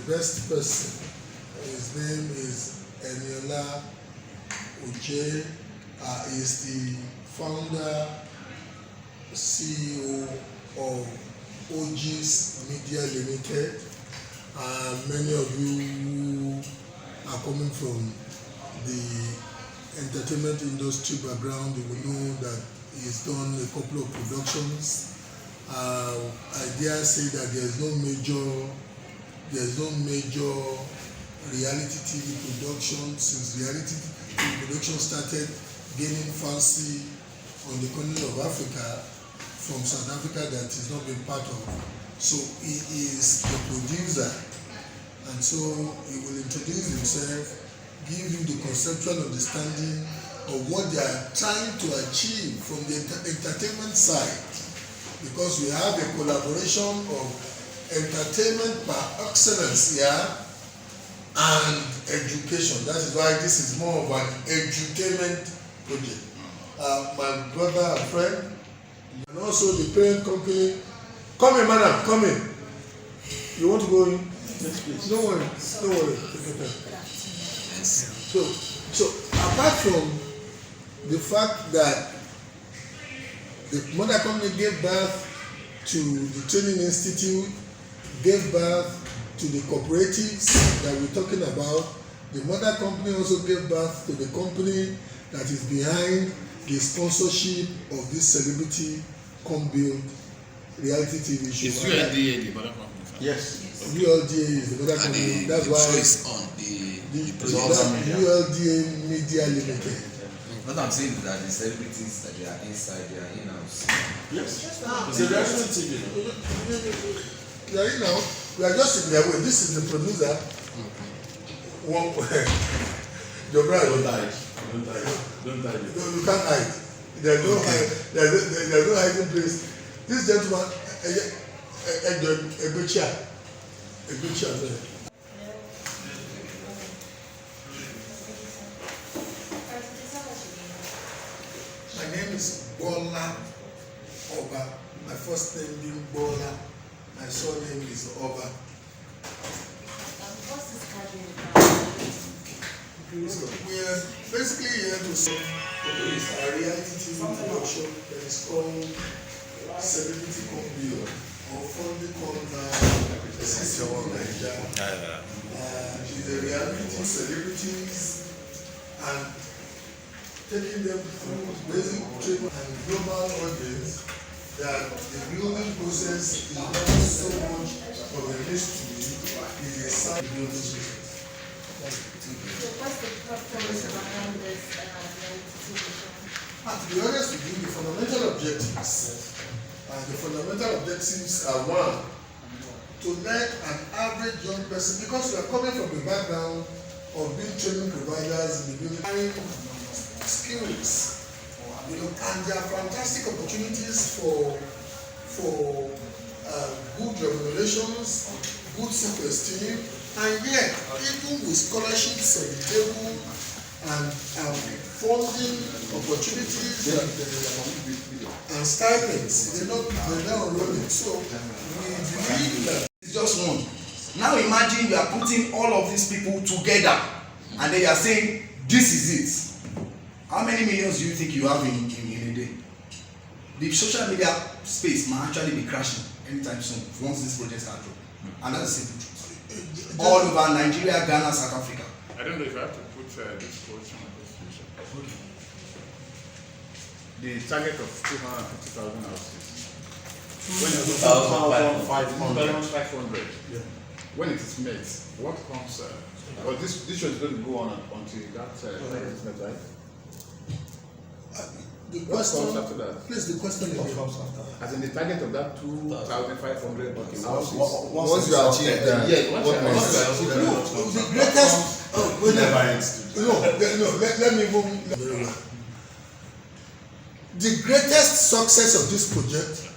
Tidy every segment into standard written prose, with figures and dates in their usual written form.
best person. His name is Eniola Uche. Is the founder, CEO of OG's Media Limited. Many of you who are coming from the entertainment industry background, you will know that he's done a couple of productions. I dare say that there's no major reality TV production since reality TV production started gaining fancy on the continent of Africa from South Africa that he's not been part of. So he is the producer, and so he will introduce himself, give you the conceptual understanding of what they are trying to achieve from the entertainment side, because we have a collaboration of entertainment by excellence here and education. That is why this is more of an edutainment project. My brother and friend, and also the parent company. Come in, madam, come in. You want to go in? Yes, please. Don't worry. So apart from the fact that the mother company gave birth to the training institute, gave birth to the cooperatives that we're talking about, the mother company also gave birth to the company that is behind the sponsorship of this Celebrity Come Build reality TV show. Is ULDA the mother company? Yes, okay. ULDA is the mother company. That's why it's on the ULDA Media Limited. What I'm saying is that the celebrities that they are inside, they are in-house. Yes. It's a reality TV. They are in-house. We are just in their way. This is the producer. One your brother don't hide. Don't hide. No, you can't hide. There's no there's no hiding place. This gentleman, a good chair there. My name is Bola Oba. My first name being Bola. My surname is Oba. We are basically here to see a reality TV production that is called Celebrity Come Build, or fondly called CCB Nigeria. It's a reality celebrities and taking them through basic training and global audience, that the building process is not so much of a mystery, it is a sound building process. So what's the purpose behind this reality TV show? To be honest with you, the fundamental objectives are one, to let an average young person, because we are coming from the background of being training providers in the building, skills, and there are fantastic opportunities for good remunerations, good self-esteem, and yet even with scholarships on the table and funding opportunities and stipends, they're not rolling. So we believe that it's just one. Now imagine you are putting all of these people together and they are saying this is it. How many millions do you think you have in a day? The social media space might actually be crashing anytime soon once this project starts. And that's the simple truth. All over Nigeria, Ghana, South Africa. I don't know if I have to put this question on this situation. Okay. The target of 250,000 houses. When 2,500. yeah. When it is met, what comes? Well, this show is going to go on until that target is met, right? The What question, comes after that? please, the question again. As in the target of that 2,500 houses. Once you achieve that, what next? The greatest, let me move very well. The greatest success of this project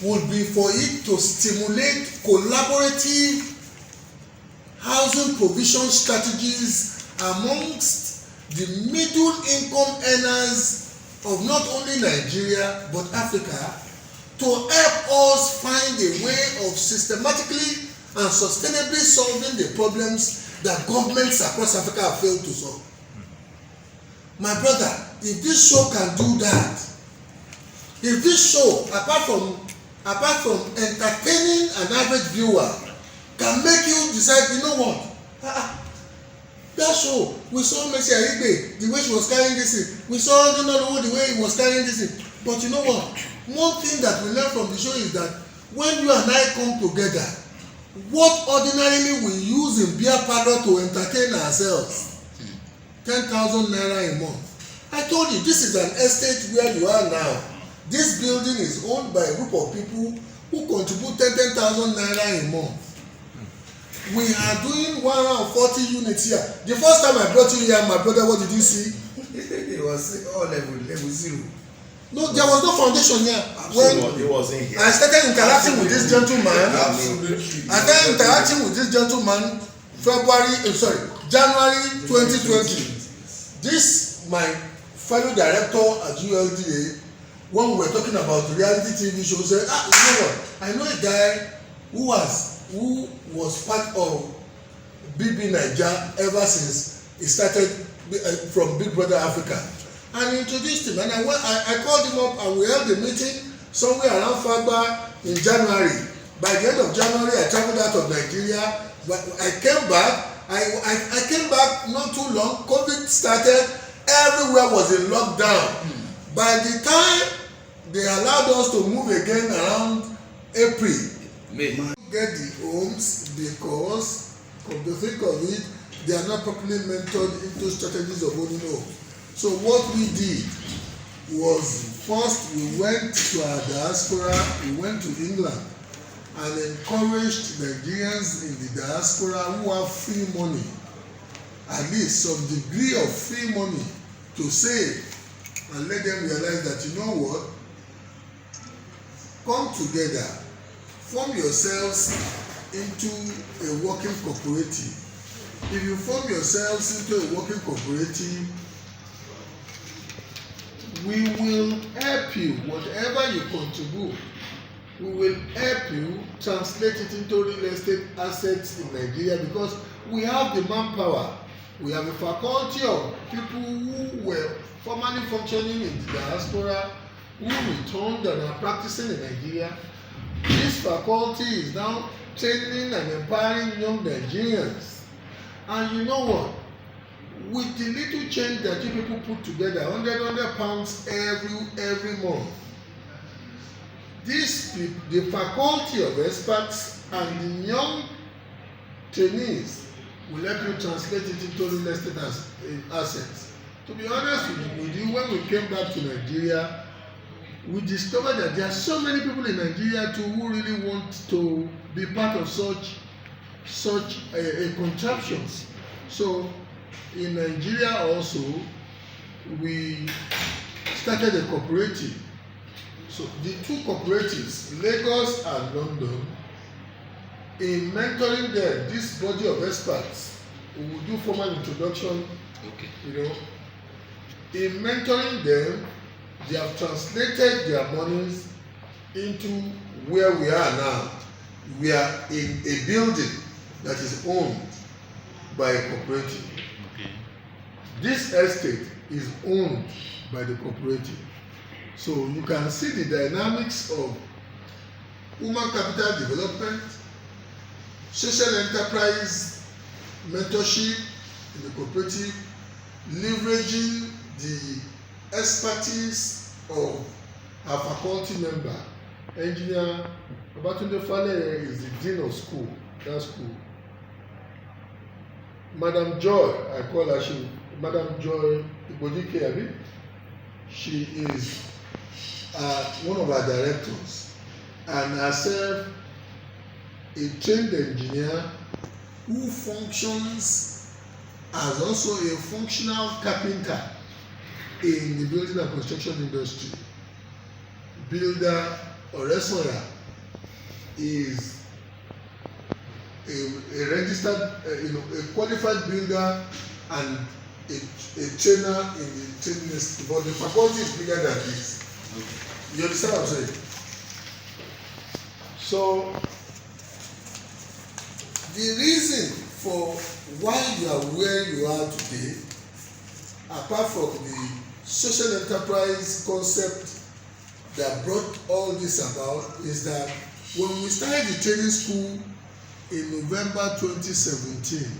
would be for it to stimulate collaborative housing provision strategies amongst the middle income earners of not only Nigeria but Africa, to help us find a way of systematically and sustainably solving the problems that governments across Africa have failed to solve. My brother, if this show can do that, if this show, apart from entertaining an average viewer, can make you decide, you know what? That show, we saw Mercy Aigbe, the way she was carrying this thing. We saw Donald the way he was carrying this thing. But you know what? One thing that we learn from the show is that when you and I come together, what ordinarily we use in beer parlor to entertain ourselves, 10,000 naira a month. I told you, this is an estate where you are now. This building is owned by a group of people who contribute 10,000 naira a month. We are doing 140 units here. The first time I brought you here, my brother, what did you see? It was all level 0. No, there was no foundation here. Absolutely, it wasn't here. I started interacting with this gentleman. Absolutely. I started interacting with this gentleman January 2020. This, my fellow director at ULDA, when we were talking about reality TV shows, said, you know what? I know a guy who was part of BB Naija ever since he started from Big Brother Africa. And he introduced him, and I called him up, and we held a meeting somewhere around Fagba in January. By the end of January, I traveled out of Nigeria, but I came back. I came back not too long. COVID started. Everywhere was in lockdown. By the time they allowed us to move again around April, get the homes because, come to think of it, they are not properly mentored into strategies of owning home. So what we did was, first we went to our diaspora, we went to England and encouraged Nigerians in the diaspora who have free money, at least some degree of free money, to save, and let them realize that, you know what, come together, form yourselves into a working cooperative. If you form yourselves into a working cooperative, we will help you. Whatever you contribute, we will help you translate it into real estate assets in Nigeria, because we have the manpower. We have a faculty of people who were formerly functioning in the diaspora, who returned and are practicing in Nigeria. This faculty is now training and empowering young Nigerians. And you know what? With the little change that you people put together, £100 every month, the faculty of experts and the young trainees will help you translate it into real estate assets. To be honest with you, when we came back to Nigeria, we discovered that there are so many people in Nigeria too who really want to be part of such a contraption. So in Nigeria also, we started a cooperative. So the two cooperatives, Lagos and London, in mentoring them, this body of experts, we will do formal introduction. You know, in mentoring them, they have translated their monies into where we are now. We are in a building that is owned by a cooperative. This estate is owned by the cooperative. So you can see the dynamics of human capital development, social enterprise mentorship in the cooperative, leveraging the expertise of our faculty member. Engineer Babatunde Fale is the dean of that school. Madam Joy, I call her, Madam Joy Ibodike Abi, she is one of our directors, and herself a trained engineer who functions as also a functional carpenter in the building and construction industry. Builder Oresoya is a registered, a qualified builder and a trainer in the training institute, but the faculty is bigger than this. You understand what I'm saying? So the reason for why you are where you are today, apart from the social enterprise concept that brought all this about, is that when we started the training school in November 2017,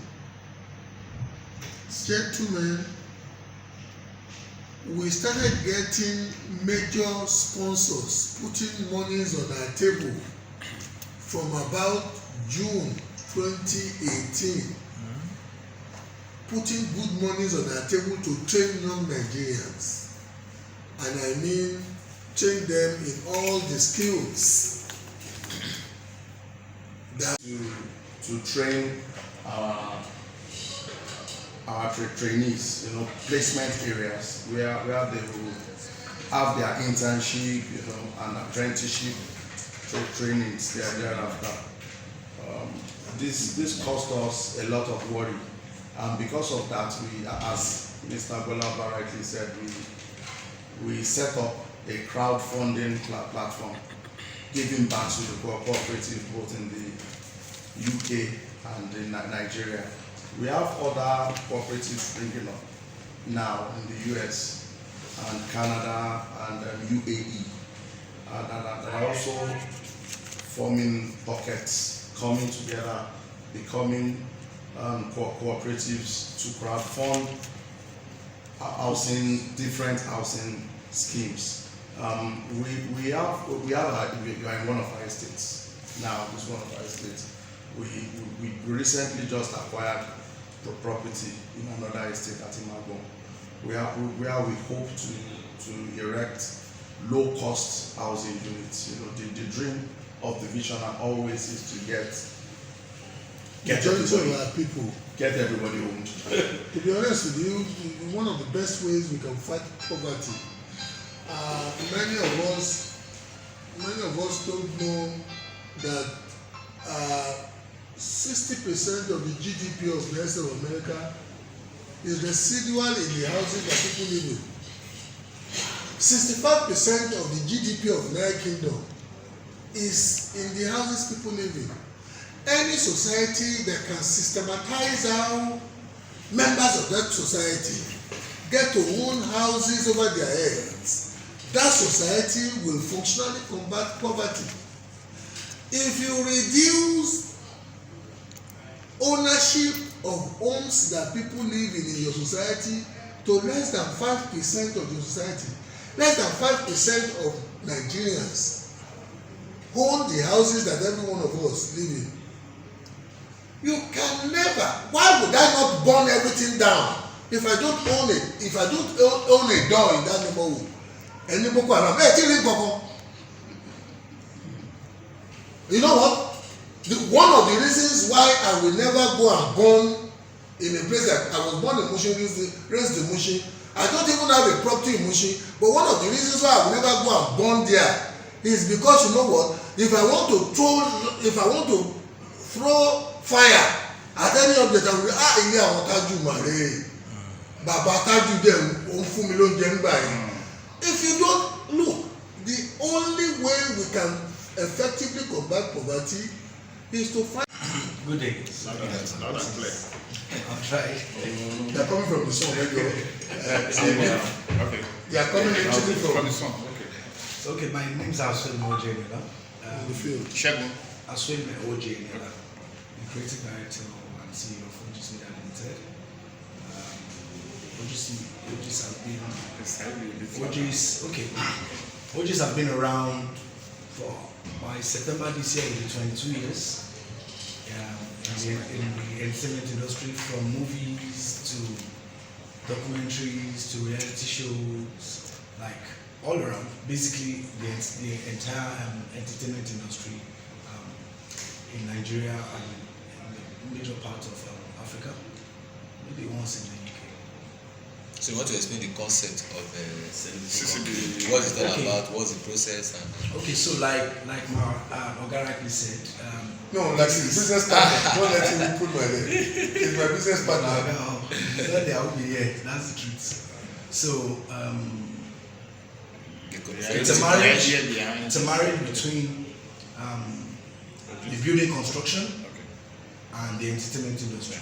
gentlemen, we started getting major sponsors putting monies on our table from about June 2018, putting good monies on our table to train young Nigerians, and I mean train them in all the skills that to train our trainees, you know, placement areas where they will have their internship, you know, and apprenticeship trainings thereafter. This cost us a lot of worry, and because of that, we, as Mr. Bolaba rightly said, we set up a crowdfunding platform, giving back to the cooperative both in the UK and in Nigeria. We have other cooperatives springing up now in the US and Canada and UAE that are also forming pockets, coming together, becoming cooperatives to crowdfund different housing schemes. We are in one of our estates now. This is one of our estates. We recently just acquired property in another estate at Imagong, where we hope to erect low-cost housing units. You know, the dream of the visionary always is to get everybody home. To be honest with you, one of the best ways we can fight poverty. Many of us don't know that 60% of the GDP of the rest of America is residual in the houses that people live in. 65% of the GDP of the United Kingdom is in the houses people live in. Any society that can systematize how members of that society get to own houses over their heads, that society will functionally combat poverty. If you reduce ownership of homes that people live in your society to less than 5% of your society, less than 5% of Nigerians own the houses that every one of us live in. You can never. Why would I not burn everything down if I don't own it? If I don't own a door in that neighborhood, and Boko Haram, you know what? One of the reasons why I will never go and burn in a place that I was born in Mushin, raised in Mushin. I don't even have a property in Mushin, but one of the reasons why I will never go and burn there is because, you know what? If I want to throw fire at any object, I will ilé àwọn tájú màrè bàbá tájú dem ó fún mi lóúnjẹ ńgbà yẹn. If you don't look, the only way we can effectively combat poverty is to find. Good day. Loud and clear. I'll try. They are coming from the sun. Okay. They are coming actually From the from sun. Okay. Okay, my name is Aswin Ojenela. the field. Shegun. Aswin Ojenela, the creative director and CEO of OGC Media Limited. OGs have been around for, by September this year, will be 22 years. In the entertainment industry, from movies to documentaries to reality shows, like all around, basically the entire entertainment industry in Nigeria and in the major part of Africa, maybe once in the UK. So you want to explain the concept of CCB. what is it all Okay. about, what's the process, and Okay, so like my Oga rightly said, No, like his business partner. Don't let him put my name. He's my business partner. there will be, yeah, that's the truth. So it's a marriage. It's a marriage between the building construction and the entertainment industry.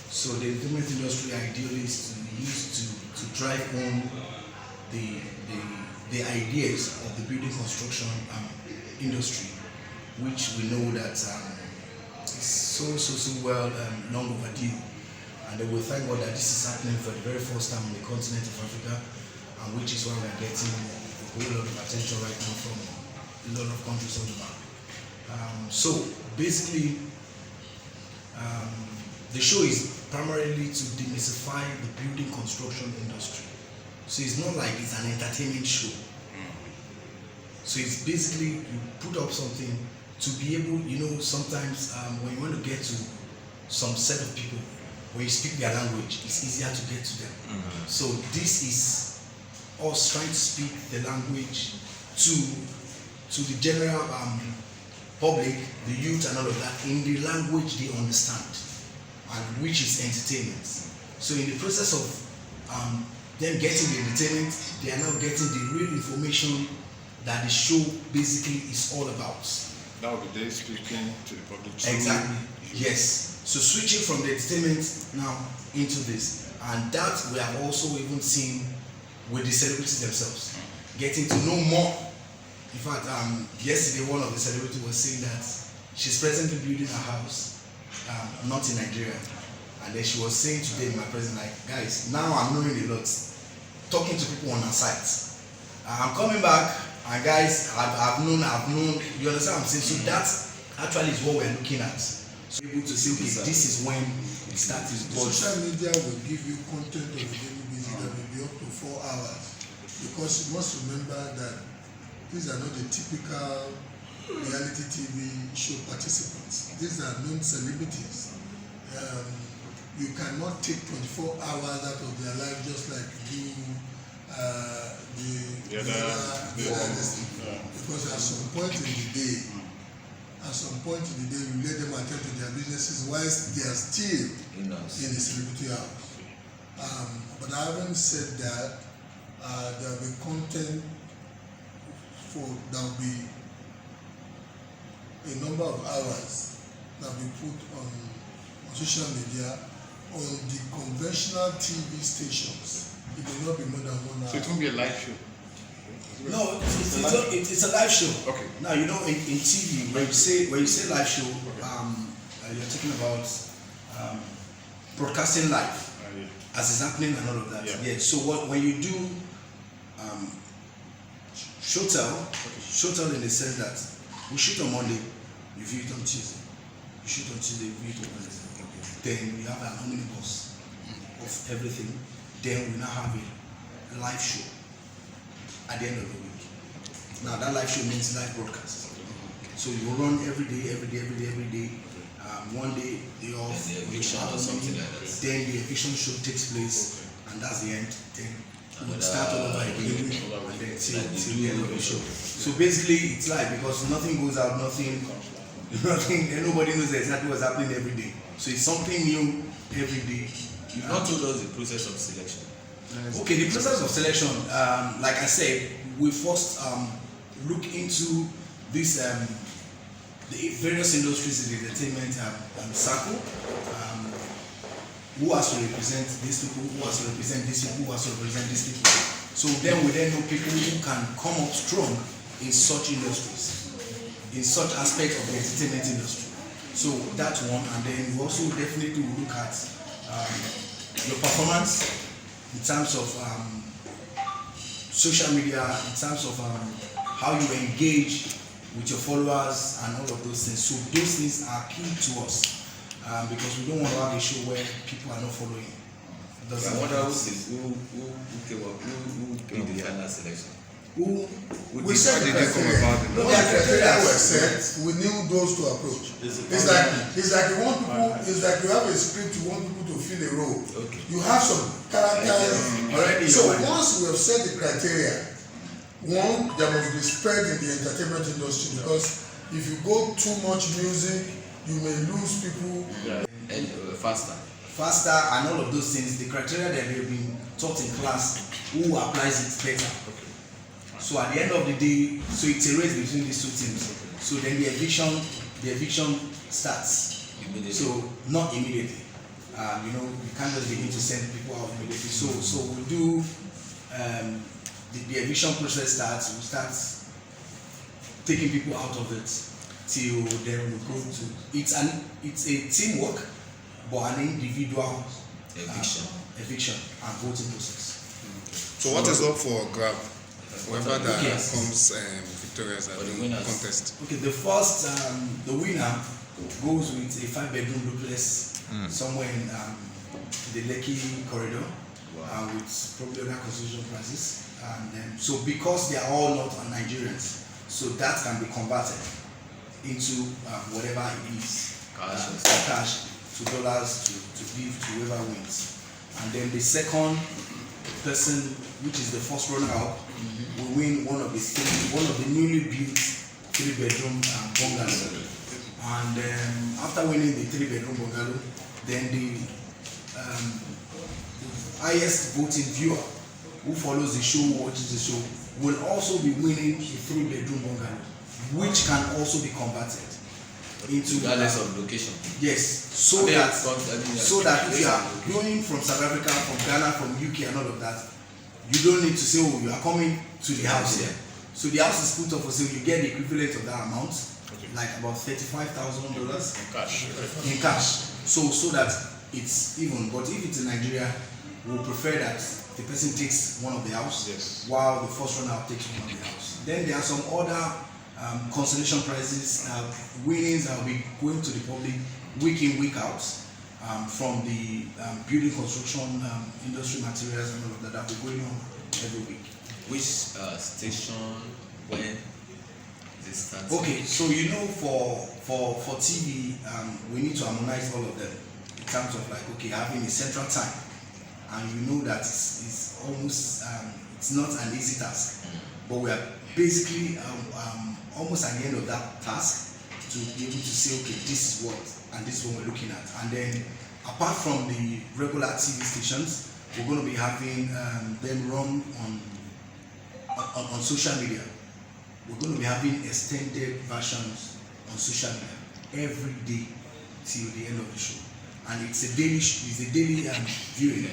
So the entertainment industry ideally is used to drive home the ideas of the building construction industry, which we know that is so well long overdue. And we thank God that this is happening for the very first time on the continent of Africa, and which is why we are getting a whole lot of attention right now from a lot of countries all over. So basically, the show is primarily to demystify the building construction industry. So it's not like it's an entertainment show. So it's basically you put up something to be able, sometimes when you want to get to some set of people, when you speak their language, it's easier to get to them. So this is us trying to speak the language to the general public, the youth and all of that, in the language they understand, and which is entertainment. So in the process of them getting the entertainment, they are now getting the real information that the show basically is all about. That would be they speaking to the public. Exactly. Yes. So switching from the entertainment now into this, and that we have also even seen with the celebrities themselves, getting to know more. In fact, yesterday one of the celebrities was saying that she's presently building a house, not in Nigeria, and then she was saying today in my presence, like, guys, now I'm knowing a lot, talking to people on our site. I'm coming back, and guys, I've known. You understand what I'm saying? So that actually is what we're looking at. So able to say, okay, this is when it started. Social media will give you content on a daily basis that may be up to 4 hours, because you must remember that these are not the typical reality TV show participants. These are known celebrities. You cannot take 24 hours out of their life just like you do because at some point in the day, you let them attend to their businesses whilst they are still in the celebrity house. But having said that, there will be content that will be a number of hours that will be put on social media on the conventional TV stations. It will not be more than 1 hour. So it won't be a live show. No, it's a live show. Okay. Now in TV when you say live show, you're talking about broadcasting live as it's happening and all of that. Yeah. So when you do showtell in the sense that we shoot on Monday, you view it on Tuesday. You shoot on Tuesday, you view it on Wednesday. Then we have an omnibus of everything. Then we now have a live show at the end of the week. Now that live show means live broadcast. So you will run every day. One day they off, eviction or something like that. then the eviction show takes place, and that's the end. Then we start all over again, and then till the end of the show. So basically, it's live because nothing goes out, nothing, and nobody knows exactly what's happening every day. So it's something new every day. You've not told us the process of selection. Okay, the process of selection, like I said, we first look into this the various industries in the entertainment circle. Who has to represent these people? Who has to represent these people? Who has to represent these people? So then we know people who can come up strong in such industries, in such aspects of the entertainment industry. So that's one, and then we also definitely look at your performance in terms of social media, in terms of how you engage with your followers and all of those things. So those things are key to us because we don't want to have a show where people are not following. I wonder who came up, who made the final selection? We said the criteria. When the criteria were set, we knew those to approach. It's like you want people. It's like you have a script. You want people to fill a role. Okay. You have some characters already. So once we have set the criteria, one, there must be spread in the entertainment industry, because if you go too much music, you may lose people. And faster and all of those things. The criteria that they've been taught in class, who applies it better. So at the end of the day, so it's a race between these two teams. So then the eviction starts. Immediately. So not immediately. You can't just begin to send people out immediately. So we'll do the eviction process starts. We start taking people out of it till then we go to. It's a teamwork, but an individual eviction and voting process. So what is up for grab? Whoever that Yes. comes victorious at For the the winners. contest. Okay, the first, the winner goes with a 5-bedroom duplex somewhere in the Lekki corridor with probably other constitutional prices. And so because they are all not Nigerians, so that can be converted into whatever it is, cash to dollars to give to whoever wins. And then the second person, which is the first runner-up, will win one of the newly built 3-bedroom bungalow. And after winning the 3-bedroom bungalow, then the highest voting viewer who follows the show, watches the show, will also be winning a 3-bedroom bungalow, which can also be converted into regardless of location. yes, so that if you are going from South Africa, from Ghana, from UK and all of that, you don't need to say, oh, you are coming to the house here. So the house is put up for sale, you get the equivalent of that amount, like about $35,000 in cash. So that it's even. But if it's in Nigeria, we we'll prefer that the person takes one of the house, while the first runner takes one of the house. Then there are some other consolation prizes, winnings that will be going to the public week in, week out, from the building construction industry materials and all of that will be going on every week. Which station, when this starts? Okay, so for TV, we need to harmonize all of them in terms of like, okay, having a central time, and you know that it's almost it's not an easy task, but we are basically almost at the end of that task to be able to say, okay, this is what and this is what we're looking at. And then apart from the regular TV stations, we're going to be having them run on social media. We're going to be having extended versions on social media every day till the end of the show, and it's a daily viewing,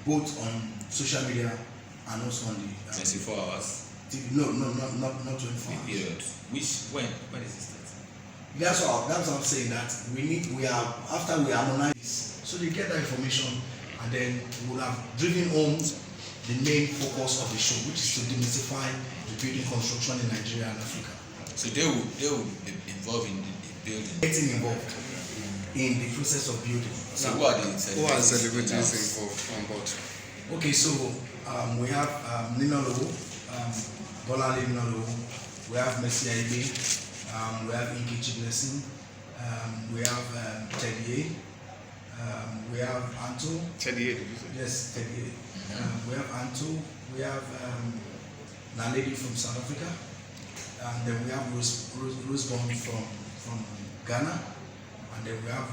both on social media and also on the 24 hours. TV. No, not 24 hours. Period. When is it start? That's what I'm saying, that after we harmonize this, so they get that information, and then we'll have driven home the main focus of the show, which is to demystify the building construction in Nigeria and Africa. So they will be involved in the building. Getting involved in the process of building. So who are the Celebrities involved on board? Okay, so we have Nina Lowo, Bola Nina Lowo, we have Messi Aibe, we have Inkichi Blessing, we have Teddy A, we have Anto. Teddy A, did you say? Yes, Teddy A. We have Anto, we have Naledi from South Africa, and then we have Rosebond from Ghana, and then we have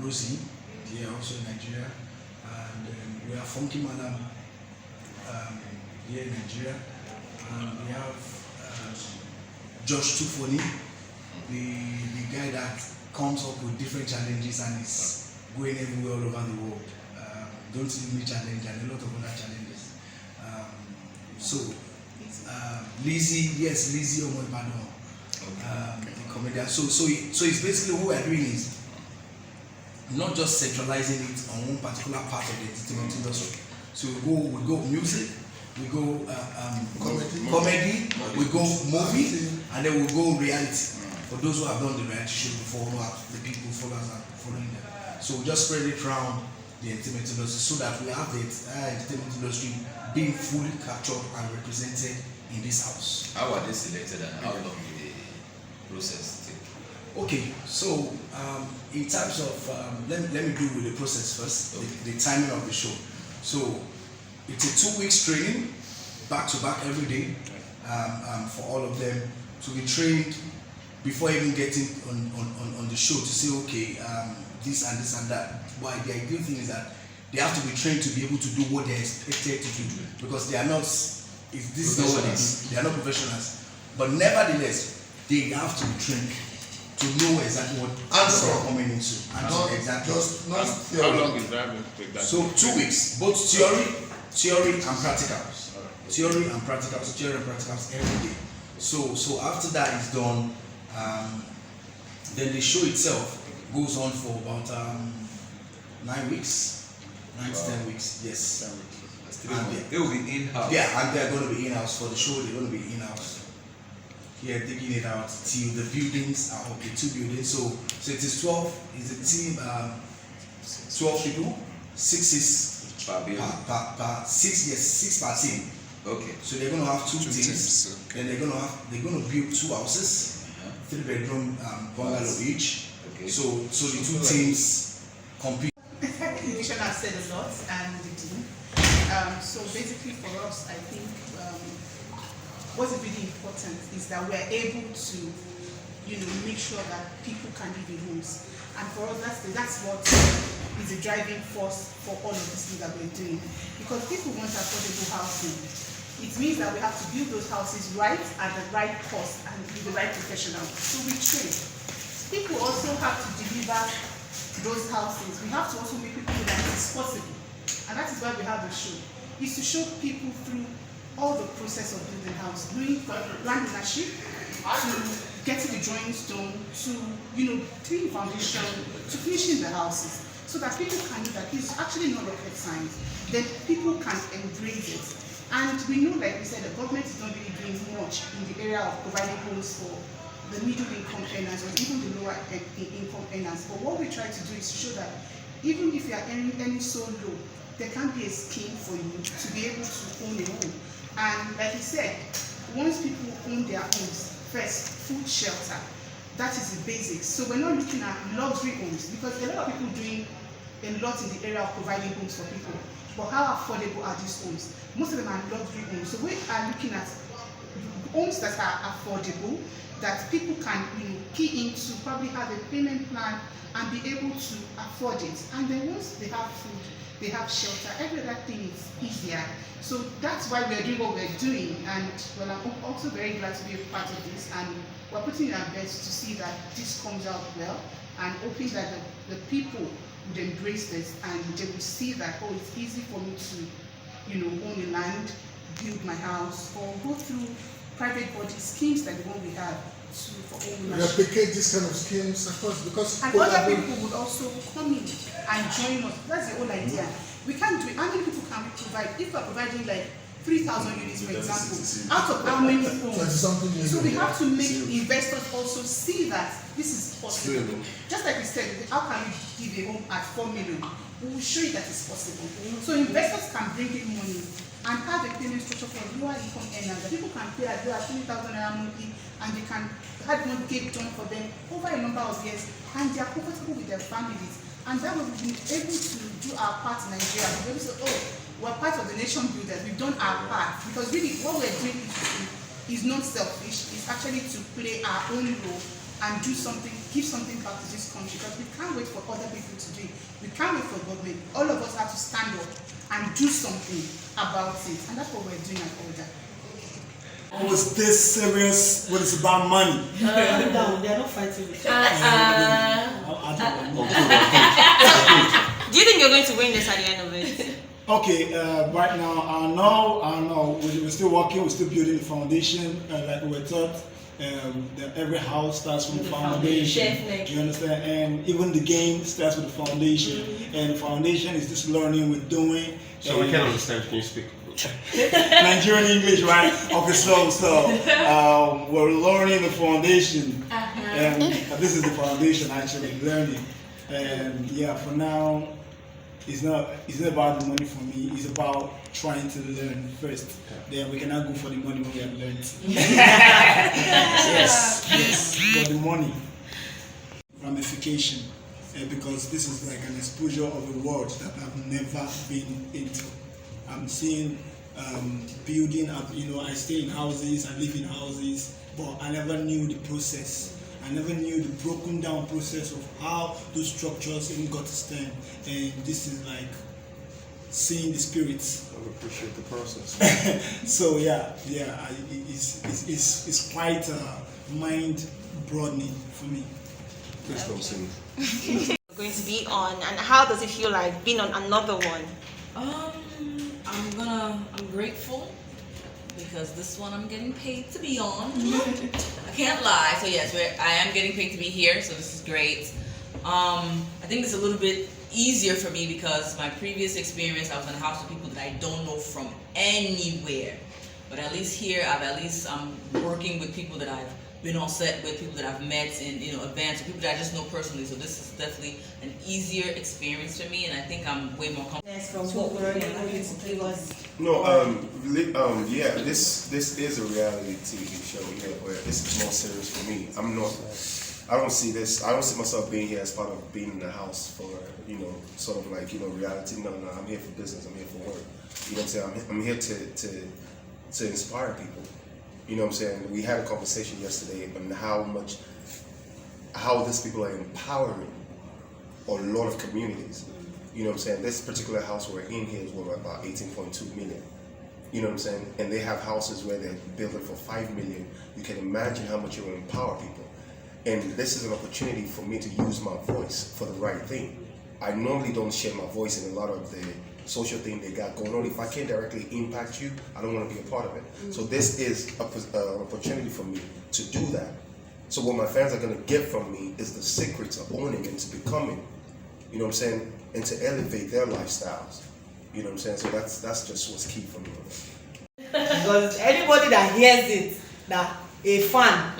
Rosie here also in Nigeria, and then we have Funky Madam here in Nigeria, and we have Josh Tufoni, the guy that comes up with different challenges and is going everywhere all over the world. Don't leave me challenge and a lot of other challenges. Lizzie Omoibano, the comedian. So it's basically what we are doing is not just centralizing it on one particular part of the entertainment industry. So we go music, we go comedy, we go movie, and then we go reality. For those who have done the reality show before, who have the people following them. So we just spread it around the entertainment industry so that we have the entertainment industry being fully captured and represented in this house. How are they selected and how long will the process take? Okay, so in terms of let me do with the process first, the timing of the show. So it's a 2 weeks training, back to back every day, for all of them to be trained before even getting on the show to say, okay, this and this and that. Why the ideal thing is that they have to be trained to be able to do what they're expected to do, because they are not. This is not what they do. They are not professionals, but nevertheless, they have to be trained to know exactly what Answer. they're coming into. And Not exactly. just not How theory. long is that going to take? That So 2 weeks, both theory and practicals. Theory and practicals every day. So after that is done, then the show itself goes on for about 9 weeks, 9 to 10 weeks. Yes. They will be in-house. Yeah, and they're going to be in-house for the show. They're going to be in-house. Here, digging it out till the buildings are okay. 2 buildings. So it is 12. It's a team. 12 people. 6 is Per building. per 6. Yes, 6 per team. Okay. So they're going to have 2 Two teams. teams, Then they're going to build 2 houses, 3-bedroom bungalow each. Okay. So the 2 teams compete. The mission has said a lot, and the team. So basically for us, I think what's really important is that we are able to, make sure that people can live in homes. And for us, that's what is the driving force for all of this thing that we're doing. Because people want affordable housing. It means that we have to build those houses right at the right cost and with the right professional. So we train. People also have to deliver those houses. We have to also make people know that it is possible. And that is why we have the show. Is to show people through all the process of building a house, doing land ownership, to getting the drawings done, to doing foundation, to finishing the houses, so that people can know that it's actually not rocket science. Then people can embrace it. And we know, like we said, the government is not really doing much in the area of providing homes for the middle income earners or even the lower income earners. But what we try to do is to show that even if you are earning so low, there can be a scheme for you to be able to own a home. And like you said, once people own their homes, first, food, shelter, that is the basics. So we're not looking at luxury homes, because a lot of people doing a lot in the area of providing homes for people. But how affordable are these homes? Most of them are luxury homes. So we are looking at homes that are affordable, that people can key into, probably have a payment plan and be able to afford it. And then once they have food, they have shelter, every other thing is easier. So that's why we're doing what we're doing. And well, I'm also very glad to be a part of this, and we're putting our best to see that this comes out well, and hoping that the people would embrace this and they will see that, oh, it's easy for me to own a land, build my house, or go through private body schemes like the one we have for ownership. Replicate this kind of schemes, of course, because And other people would also come in and join us. That's the whole idea. We can't do it. How many people can we provide? If we're providing like 3,000 units, for example, out of how many homes? So we have to make investors also see that this is possible. Just like we said, how can we give a home at 4 million? We will show you that it's possible. So investors can bring in money and have a payment structure for lower income earners. That people can pay as low as 20,000 monthly, and they can have mortgage done for them over a number of years, and they are comfortable with their families. And that way we'll be able to do our part in Nigeria. We'll be able to say, oh, we're part of the nation builders, we've done our part. Because really what we're doing is not selfish, it's actually to play our own role and do something, give something back to this country. Because we can't wait for other people to do it. We can't wait for government. All of us have to stand up and do something about it. And that's what we're doing at Order. Was this serious when it's about money? Calm down, they are not fighting with you. Do you think you're going to win this at the end of it? Okay, right now, I know, we're still working, we're still building the foundation, like we were taught. That every house starts from the foundation. Definitely. You understand? And even the game starts with the foundation. And the foundation is just learning we're doing. So we can understand. Can you speak? Nigerian English, right? Okay, so we're learning the foundation. And this is the foundation actually, learning. And yeah, for now, it's not about the money for me. It's about trying to learn first. Then we cannot go for the money when we have learned. Yes, for the money. Ramification, because this is like an exposure of a world that I've never been into. I'm seeing building up. I stay in houses, I live in houses, but I never knew the process. I never knew the broken down process of how those structures even got to stand. And this is like seeing the spirits. I appreciate the process. So it's quite mind broadening for me. Please don't sing. We're going to be on, and how does it feel like being on another one? I'm grateful because this one I'm getting paid to be on. I can't lie. So yes, I am getting paid to be here, so this is great. I think it's a little bit easier for me because my previous experience, I was in a house with people that I don't know from anywhere. But at least here, I'm working with people that I've been on set with, people that I've met in events, or people that I just know personally. So this is definitely an easier experience for me, and I think I'm way more comfortable. From what we're learning, give us. No, yeah, this is a reality TV show, yeah, but this is more serious for me. I don't see myself being here as part of being in the house for, sort of like, reality. No, I'm here for business, I'm here for work. You know what I'm saying? I'm here to inspire people. You know what I'm saying? We had a conversation yesterday on how these people are empowering a lot of communities. You know what I'm saying? This particular house we're in here is worth about 18.2 million. You know what I'm saying? And they have houses where they're building for 5 million. You can imagine how much it will empower people. And this is an opportunity for me to use my voice for the right thing. I normally don't share my voice in a lot of the social thing they got going on. If I can't directly impact you, I don't want to be a part of it. So this is an opportunity for me to do that. So what my fans are going to get from me is the secrets of owning and to becoming, you know what I'm saying, and to elevate their lifestyles. You know what I'm saying? So that's just what's key for me. Because anybody that hears it, that a fan,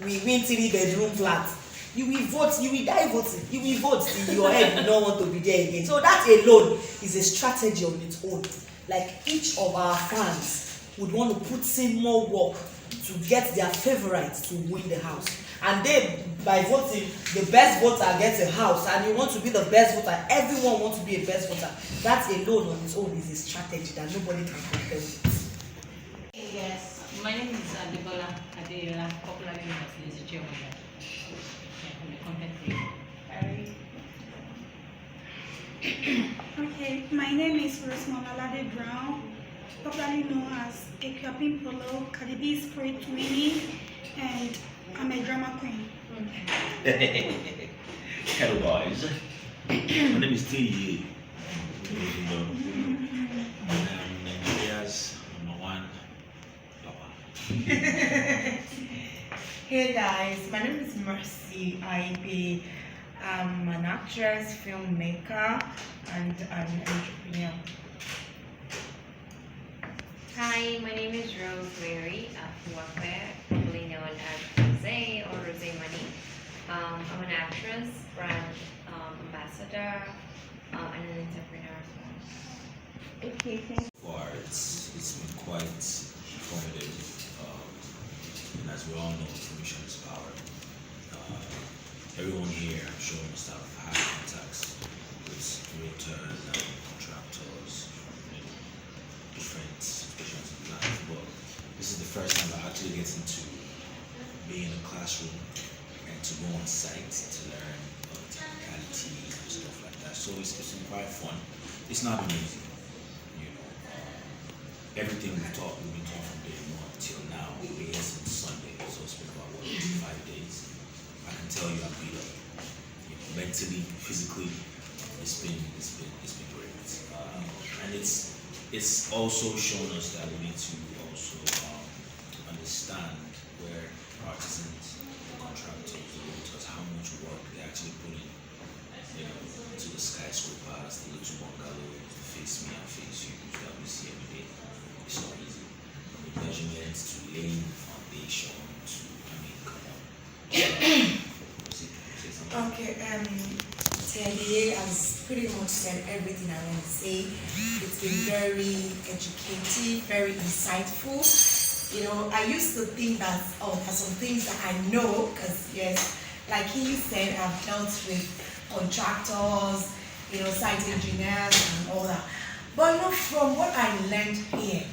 we win 3-bedroom flat, you will vote, you will die voting, you will vote till your head will not want to be there again. So that alone is a strategy on its own. Like each of our fans would want to put in more work to get their favorites to win the house. And they, by voting, the best voter gets a house, and you want to be the best voter, everyone wants to be a best voter. That alone on its own is a strategy that nobody can compare with. Yes, my name is Adebola Adeyola, popularly known as Lizzie Chewanda. I'm the content creator. Okay, my name is Rosemont Alade Brown, popularly known as Equiapin Polo, Cardi B's Great Winnie, and I'm a drama queen. Hello guys, my name is T.E. I'm Nigeria's #1 lover. Hey guys, my name is Mercy Aibe. I'm an actress, filmmaker, and an entrepreneur. Hi, my name is Rosemary Afuafe, probably known as Rosé or Rosé Money. I'm an actress, brand ambassador, and an entrepreneur as well. Okay, thank you. Far, it's been quite informative, and as we all know, information is power. Everyone here I'm sure must have had contacts with realtors and contractors, different situations in life, but this is the first time I actually get into being in a classroom and to go on site to learn technicalities and stuff like that. So it's been quite fun. It's not been easy, everything we've been taught from day one till now. We're here since Sunday, so it's been about 5 days. I can tell you I'm beat up. Mentally, physically, it's been great. And it's also shown us that we need to also understand where artisans, the contractors, the realtors, how much work they actually put in, to the skyscrapers, the little bungalows, the face me and face you that we see every day. It's not easy. From the measurements to laying the foundation to, come on. Okay, Talia has pretty much said everything I want to say. It's been very educative, very insightful. I used to think that, there's some things that I know, because yes, like he said, I've dealt with contractors, site engineers and all that. But from what I learned here,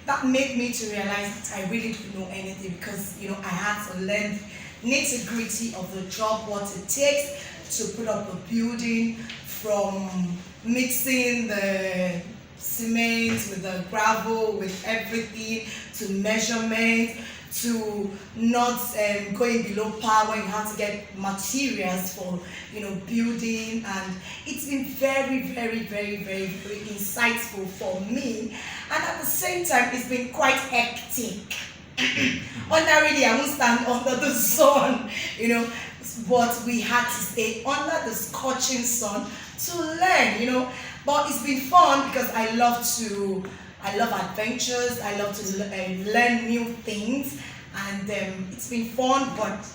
that made me to realize that I really didn't know anything, because I had to learn nitty-gritty of the job, what it takes to put up a building, from mixing the cement, with the gravel, with everything, to measurement, to not going below par when you have to get materials for, you know, building. And it's been very, very, very, very, very insightful for me. And at the same time, it's been quite hectic. Ordinarily, I won't stand under the sun, you know, but we had to stay under the scorching sun to learn, you know. But it's been fun because I love adventures. I love to learn new things, and it's been fun, but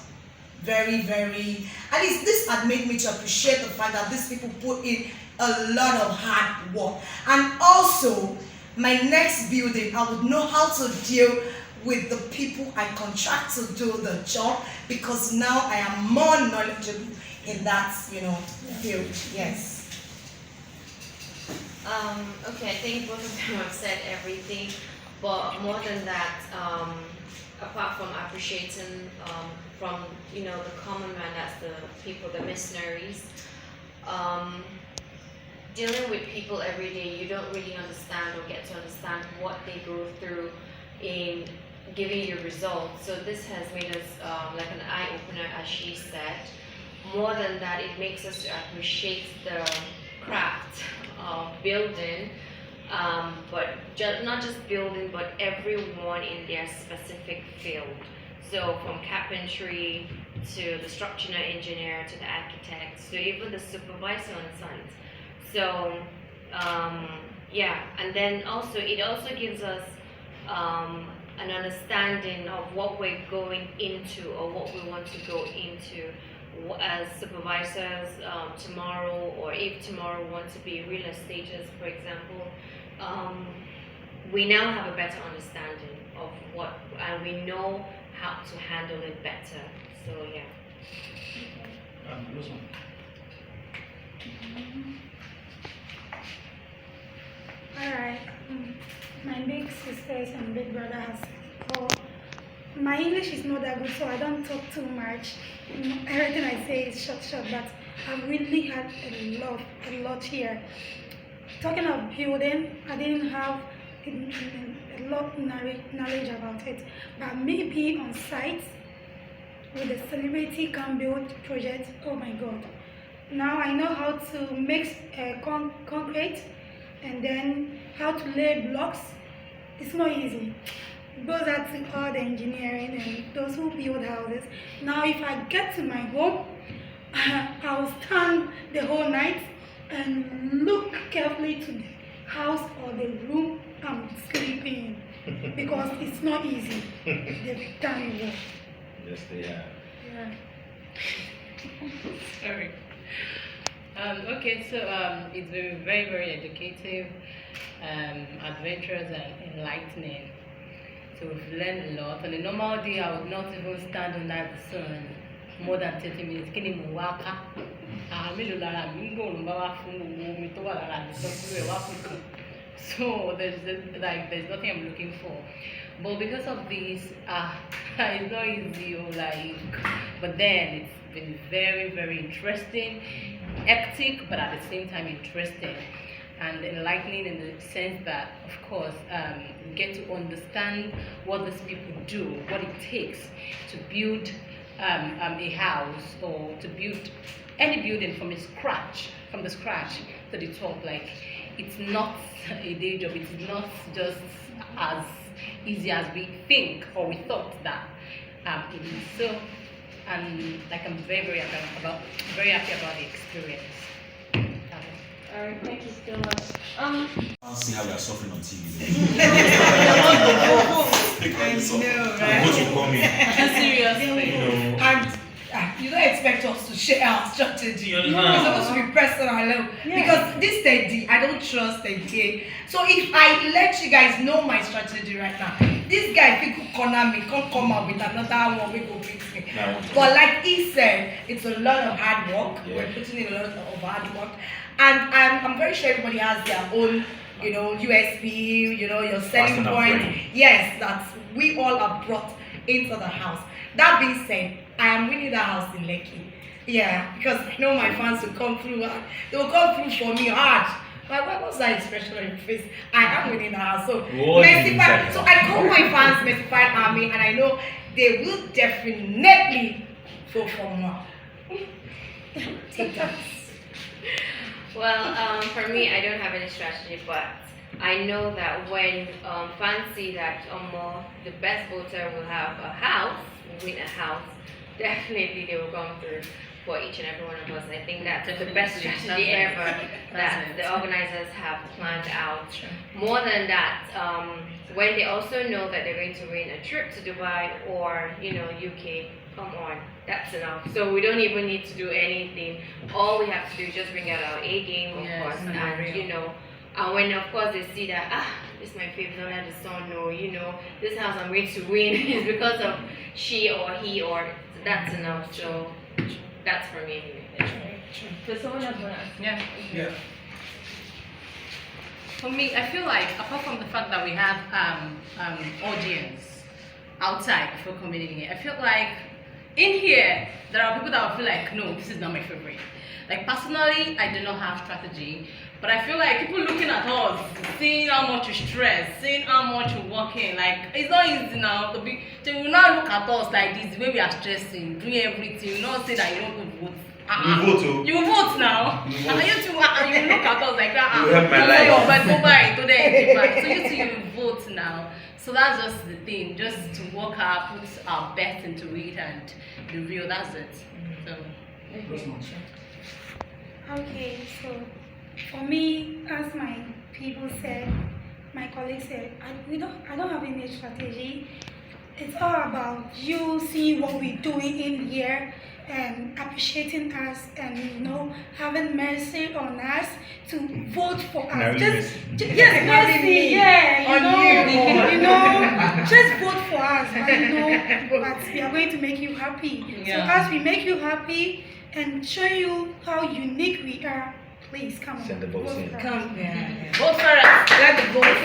very, very, at least this had made me to appreciate the fact that these people put in a lot of hard work. And also, my next building, I would know how to deal with the people I contract to do the job, because now I am more knowledgeable in that, you know, field. Yes. Okay, I think both of them have said everything, but more than that, apart from appreciating from, you know, the common man, that's the people, the missionaries, dealing with people every day, you don't really understand or get to understand what they go through in giving you results. So this has made us like an eye-opener, as she said. More than that, it makes us to appreciate the craft of building, but not just building, but everyone in their specific field. So from carpentry to the structural engineer to the architect to even the supervisor on site. So yeah, and then also it also gives us an understanding of what we're going into or what we want to go into as supervisors tomorrow, or if tomorrow we want to be real estates, for example. We now have a better understanding of what, and we know how to handle it better. So yeah. Alright, my big sisters and big brother has my English is not that good, so I don't talk too much. Everything I say is short, but I've really had a lot here. Talking of building, I didn't have a lot knowledge about it, but maybe on site with the Celebrity Can Build project, oh my God. Now I know how to mix concrete and then how to lay blocks. It's not easy. Those are all the engineering and those who build houses. Now if I get to my home, I'll stand the whole night and look carefully to the house or the room I'm sleeping in, because it's not easy. They've done well. Yes, they are. Yeah. Sorry. Okay, so it's been very, very educative, adventurous and enlightening. So we've learned a lot. On a normal day, I would not even stand under the sun more than 30 minutes. So there's nothing I'm looking for. But because of this, it's not easy, but then it's been very, very interesting, hectic, but at the same time interesting and enlightening in the sense that, of course, you get to understand what these people do, what it takes to build a house or to build any building from the scratch to the top. Like, it's not a day job. It's not just as easy as we think or we thought that it is. So, and like, I'm very happy about the experience. Alright, thank you so much. I'll see how you're suffering on TV. I know, right? What you call me? Seriously. And you don't expect us to share our strategy. It's supposed to be personal, because this steady, I don't trust steady. So if I let you guys know my strategy right now, this guy people corner me, can't come up with another one, we go fix me. But like he said, it's a lot of hard work. Yeah. We're putting in a lot of hard work. And I'm very sure everybody has their own, USP, your selling point. Yes, that we all are brought into the house. That being said, I am winning the house in Lekki. Yeah, because I know my fans will come through. They will come through for me hard. But what's that expression on your face? I am winning her. So What did you Mercify. say? So I call my fans Mercify Army, and I know they will definitely vote for more. Take that. Well, for me, I don't have any strategy, but I know that when fans see that the best voter will have a house, win a house, definitely they will come through for each and every one of us. I think that's the best strategy ever that the organizers have planned out. More than that, when they also know that they're going to win a trip to Dubai or UK, come on, that's enough. So we don't even need to do anything. All we have to do is just bring out our A game, of course, and and when of course they see that this is my favorite, don't let the sun know, this house I'm going to win is because of she or he, or that's enough. So that's for me anyway. So someone else want to ask? Yeah. For me, I feel like apart from the fact that we have audience outside for community, I feel like in here there are people that will feel like, no, this is not my favorite. Like personally, I do not have strategy, but I feel like people looking at us, seeing how much you stress, seeing how much you're working, like it's not easy now to be. They will not look at us like this, the way we are stressing, doing everything. You not say that you don't go vote. You vote too. You vote now. You vote. And you too, you look at us like that. You help my life. But go buy today. So you too, you vote now. So that's just the thing, just to work hard, put our best into it, and the real. That's it. So. Okay, so for me, as my people said, my colleagues said, I don't have any strategy. It's all about you seeing what we're doing in here and appreciating us and having mercy on us to vote for us. Yes, mercy, just vote for us. But we are going to make you happy. So as we make you happy and show you how unique we are, please come on. Send the votes in. Come, Vote for us. Let the vote.